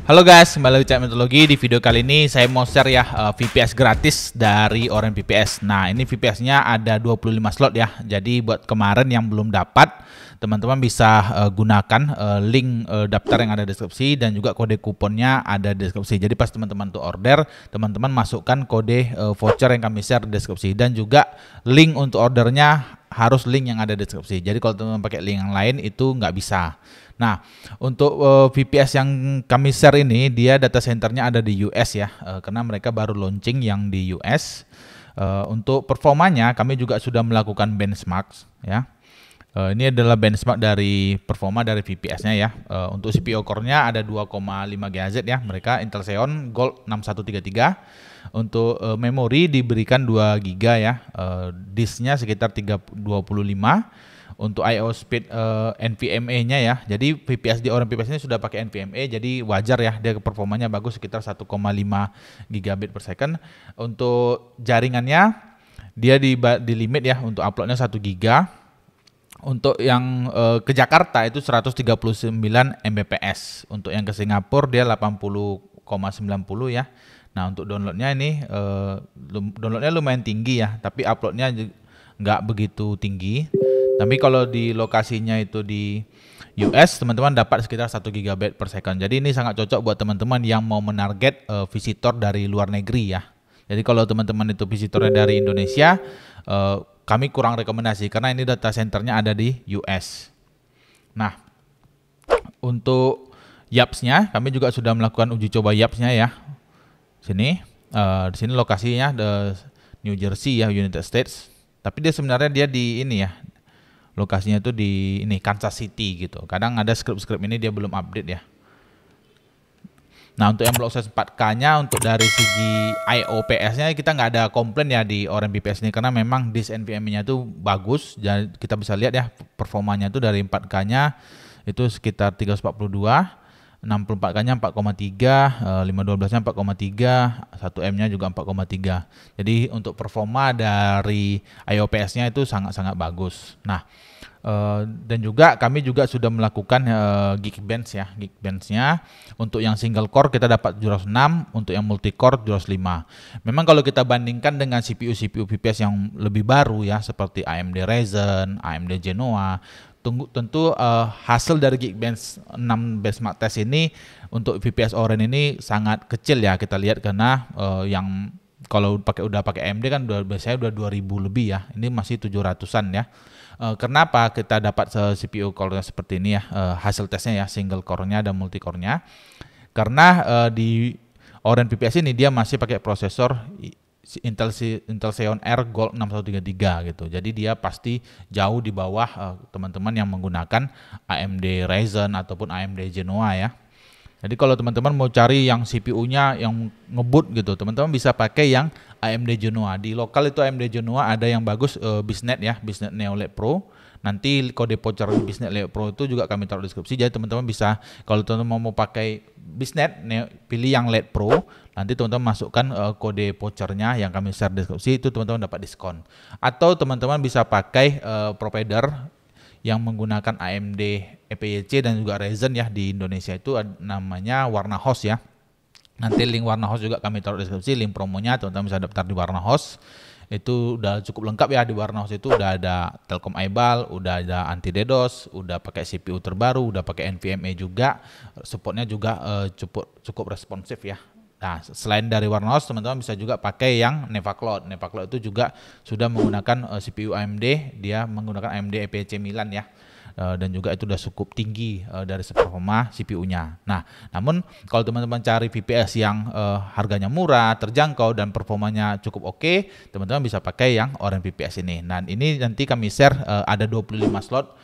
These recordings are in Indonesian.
Halo guys, kembali di Cek Metodologi. Di video kali ini saya mau share ya VPS gratis dari Orange VPS. Nah, ini VPS-nya ada 25 slot ya. Jadi buat kemarin yang belum dapat, teman-teman bisa gunakan link daftar yang ada di deskripsi dan juga kode kuponnya ada di deskripsi. Jadi pas teman-teman tuh order, teman-teman masukkan kode voucher yang kami share di deskripsi dan juga link untuk ordernya harus link yang ada di deskripsi. Jadi kalau teman-teman pakai link yang lain itu nggak bisa. Nah, untuk VPS yang kami share ini, dia data centernya ada di US ya, karena mereka baru launching yang di US. Untuk performanya, kami juga sudah melakukan benchmark ya. Ini adalah benchmark dari performa dari VPS-nya ya. Untuk CPU core-nya ada 2,5 GHz ya, mereka Intel Xeon Gold 6133. Untuk memori diberikan 2 GB ya, disknya sekitar 325. Untuk I/O speed NVMe-nya ya, jadi VPS di Orange VPS ini sudah pakai NVMe, jadi wajar ya dia performanya bagus sekitar 1,5 gigabit per second. Untuk jaringannya dia di limit ya, untuk uploadnya 1 GB. Untuk yang ke Jakarta itu 139 Mbps, untuk yang ke Singapura dia 80,90 ya. Nah, untuk downloadnya ini downloadnya lumayan tinggi ya, tapi uploadnya nggak begitu tinggi. Tapi kalau di lokasinya itu di US, teman-teman dapat sekitar 1 GB per second. Jadi ini sangat cocok buat teman-teman yang mau menarget visitor dari luar negeri ya. Jadi kalau teman-teman itu visitornya dari Indonesia, kami kurang rekomendasi karena ini data centernya ada di US. Nah, untuk YAPS-nya, kami juga sudah melakukan uji coba YAPS-nya ya. Di sini lokasinya the New Jersey ya, United States. Tapi dia sebenarnya di ini ya. Lokasinya itu di ini Kansas City gitu. Kadang ada script ini dia belum update ya. Nah, untuk yang proses 4K-nya untuk dari segi IOPS-nya kita nggak ada komplain ya di Orange VPS ini karena memang disk NVMe-nya itu bagus. Jadi kita bisa lihat ya performanya itu dari 4K-nya itu sekitar 342. 64K-nya 4,3, 512-nya 4,3, 1M-nya juga 4,3. Jadi untuk performa dari IOPS-nya itu sangat-sangat bagus. Nah, dan juga kami juga sudah melakukan Geekbench ya. Geekbench-nya untuk yang single core kita dapat 706, untuk yang multi core 705. Memang kalau kita bandingkan dengan CPU VPS yang lebih baru ya seperti AMD Ryzen, AMD Genoa, tentu hasil dari Geekbench 6 benchmark test ini untuk VPS Orange ini sangat kecil ya kita lihat karena yang kalau udah pakai AMD kan biasanya udah 2000 lebih ya. Ini masih 700-an ya. Kenapa kita dapat CPU core-nya seperti ini ya, hasil tesnya ya, single core-nya dan multi core-nya. Karena di Orange VPS ini dia masih pakai prosesor Intel Xeon R Gold 6133 gitu. Jadi dia pasti jauh di bawah teman-teman yang menggunakan AMD Ryzen ataupun AMD Genoa ya. Jadi kalau teman-teman mau cari yang CPU-nya yang ngebut gitu, teman-teman bisa pakai yang AMD Genoa. Di lokal itu AMD Genoa ada yang bagus BISNet ya, BISNet Neo Lite Pro. Nanti kode voucher BISNet Lite Pro itu juga kami taruh di deskripsi. Jadi teman-teman bisa kalau teman-teman mau pakai BISNet, pilih yang Lite Pro. Nanti teman-teman masukkan kode vouchernya yang kami share di deskripsi, itu teman-teman dapat diskon. Atau teman-teman bisa pakai provider yang menggunakan AMD EPYC dan juga Ryzen ya, di Indonesia itu namanya Warna Host ya. Nanti link Warna Host juga kami taruh di deskripsi, link promonya teman-teman bisa daftar di Warna Host. Itu udah cukup lengkap ya, di Warna Host itu udah ada Telkom iBal, udah ada anti DDoS, udah pakai CPU terbaru, udah pakai NVMe juga, supportnya juga cukup responsif ya. Nah, selain dari Warna Host, teman-teman bisa juga pakai yang Nevacloud. Nevacloud itu juga sudah menggunakan CPU AMD, dia menggunakan AMD EPYC Milan ya. Dan juga itu udah cukup tinggi dari performa CPU-nya. Nah, namun kalau teman-teman cari VPS yang harganya murah, terjangkau dan performanya cukup oke, teman-teman bisa pakai yang Orange VPS ini. Dan ini nanti kami share ada 25 slot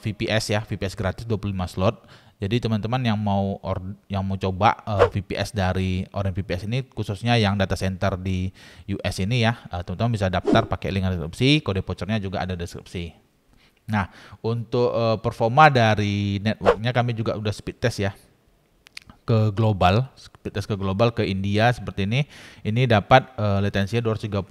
VPS ya, VPS gratis 25 slot. Jadi teman-teman yang mau coba VPS dari Orange VPS ini, khususnya yang data center di US ini ya, teman-teman bisa daftar pakai link deskripsi, kode vouchernya juga ada deskripsi. Nah, untuk performa dari networknya kami juga udah speed test ya ke global, speed test ke global ke India seperti ini. Ini dapat latensinya 235,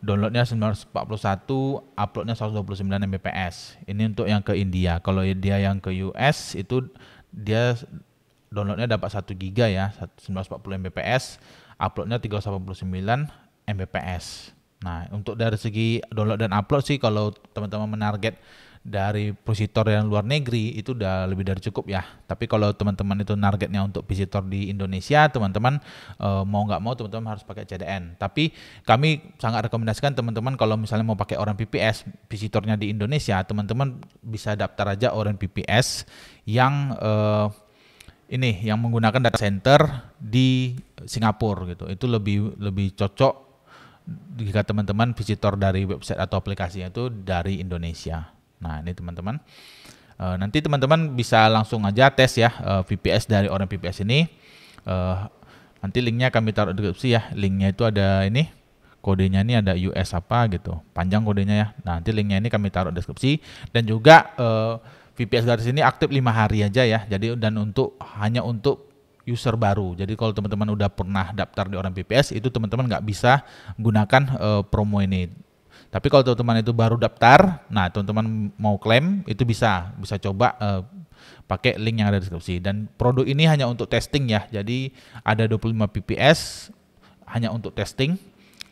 downloadnya 941, uploadnya 129 Mbps. Ini untuk yang ke India. Kalau dia yang ke US itu dia downloadnya dapat 1 GB ya, 1940 Mbps, uploadnya 389 Mbps. Nah, untuk dari segi download dan upload sih, kalau teman-teman menarget dari visitor yang luar negeri itu udah lebih dari cukup ya. Tapi kalau teman-teman itu targetnya untuk visitor di Indonesia, teman-teman mau nggak mau teman-teman harus pakai CDN. Tapi kami sangat rekomendasikan teman-teman kalau misalnya mau pakai Orange VPS visitornya di Indonesia, teman-teman bisa daftar aja Orange VPS yang yang menggunakan data center di Singapura gitu. Itu lebih cocok jika teman-teman visitor dari website atau aplikasinya itu dari Indonesia. Nah, ini teman-teman. Nanti teman-teman bisa langsung aja tes ya VPS dari Orange VPS ini. Nanti linknya kami taruh di deskripsi ya. Linknya itu ada ini. Kodenya ini ada US apa gitu. Panjang kodenya ya. Nah, nanti linknya ini kami taruh di deskripsi. Dan juga VPS gratis ini aktif 5 hari aja ya. Jadi hanya untuk user baru. Jadi kalau teman-teman udah pernah daftar di Orange VPS, itu teman-teman nggak bisa menggunakan promo ini. Tapi kalau teman-teman itu baru daftar, nah teman-teman mau klaim itu bisa coba pakai link yang ada di deskripsi. Dan produk ini hanya untuk testing ya. Jadi ada 25 VPS hanya untuk testing.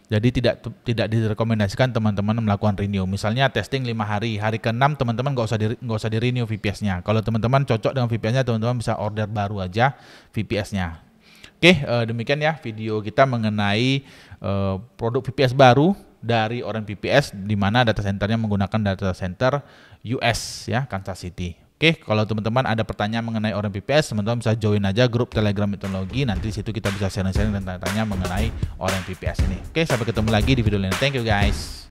Jadi tidak direkomendasikan teman-teman melakukan renew. Misalnya testing 5 hari, hari ke-6 teman-teman nggak usah di renew VPS-nya. Kalau teman-teman cocok dengan VPS-nya, teman-teman bisa order baru aja VPS-nya. Oke, demikian ya video kita mengenai produk VPS baru dari Orange VPS, di mana data centernya menggunakan data center US ya, Kansas City. Oke, kalau teman-teman ada pertanyaan mengenai Orange VPS, teman-teman bisa join aja grup Telegram Teknologi. Nanti di situ kita bisa sharing-sharing dan tanya-tanya mengenai Orange VPS ini. Oke, sampai ketemu lagi di video lain. Thank you guys.